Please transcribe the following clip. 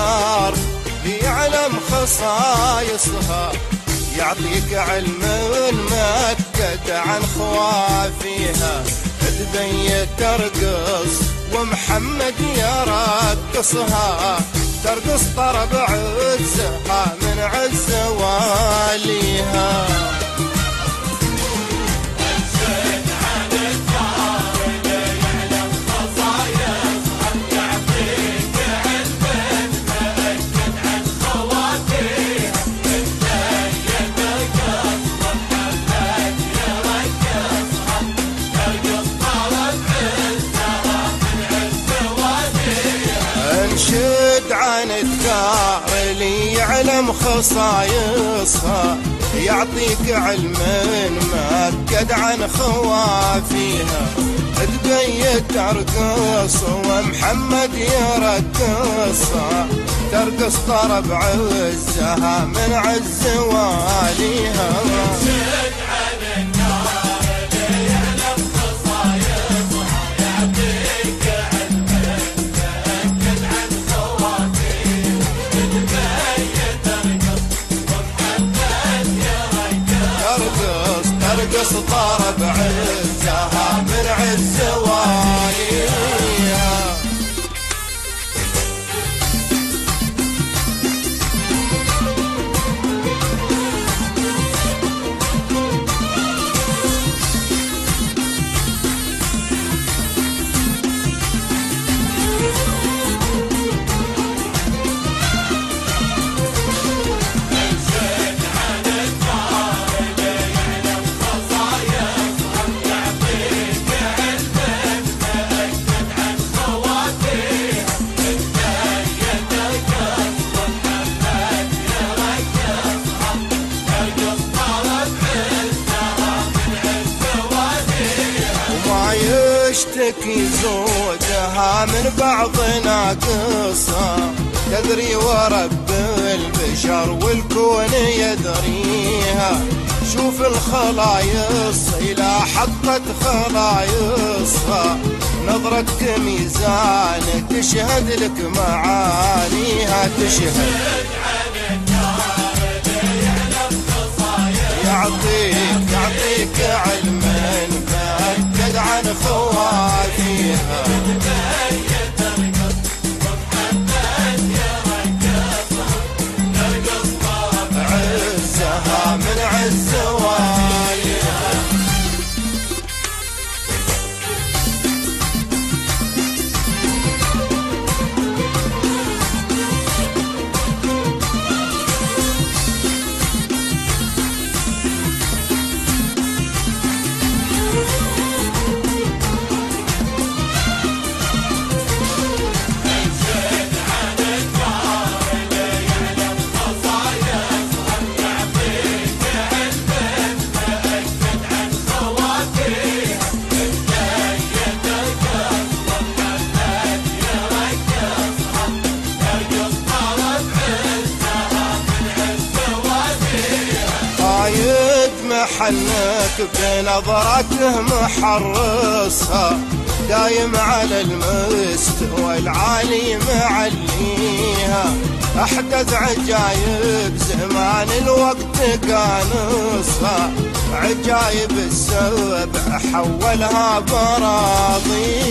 الدار ليعلم خصايصها، يعطيك علم مؤكد عن خوافيها. تبين ترقص ومحمد يرقصها، ترقص طرب عزها من عز واليها. انشد عن الدار اللي يعلم خصايصها، يعطيك علم مؤكد عن خوافيها. تبين ترقص ومحمد يرقصها، ترقص طرب عزها من عز واليها. ترقص طرب عزها من عز واليها. يشتكي زوجها من بعض ناقصها، تدري ورب البشر والكون يدريها. شوف الخلايص إلى حطت خلايصها، نظرتك ميزان تشهد لك معانيها. تشهد يعطيك علم مؤكد عن خوافيها. عزها من عز واليها. محنك بنظرته محرصها، دايم على المستوى العالي معليها. احدث عجايب زمان الوقت قانصها، عجايب السبع حولها براضيها.